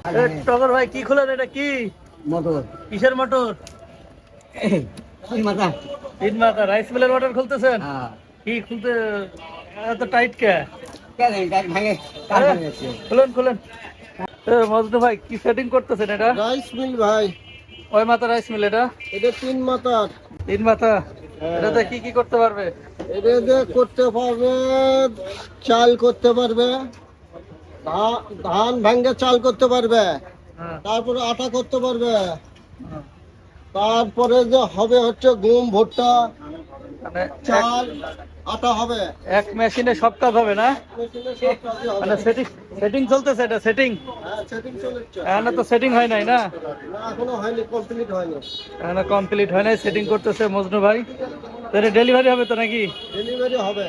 টগর ভাই কি খুলেন এটা কি মোটর কিসের মোটর? তিন মাথা। তিন মাথা রাইস মিলের মোটর খুলতেছেন? হ্যাঁ কি খুলতে এত টাইট কে? কেন টাইট ভাঙে কাজ আরে, হয়ে যাচ্ছে। খুলেন খুলেন। মজনু ভাই কি সেটিং করতেছেন এটা? রাইস মিল ভাই, কয় মাথা রাইস মিল এটা? এটা 3 মাথার। তিন মাথা। হ্যাঁ। এটাতে কি কি করতে পারবে? এটা দিয়ে করতে পারবে, চাল করতে পারবে, ধান ভাঙ্গে চাল করতে পারবে, হ্যাঁ, তারপরে আটা করতে পারবে, হ্যাঁ। তারপরে যে হবে হচ্ছে গম ভুট্টা মানে চাল আটা হবে। এক মেশিনে সব কাজ হবে না? মেশিনে সব কাজই হবে। মানে সেটিং সেটিং চলতেছে এটা সেটিং? হ্যাঁ, সেটিং চলেছে। এখনো তো সেটিং হয় নাই না? না, এখনো হয়নি, কমপ্লিট হয়নি। এখনো কমপ্লিট হয় নাই, সেটিং করতেছে মজনু ভাই। তাহলে ডেলিভারি হবে তো নাকি? ডেলিভারি হবে।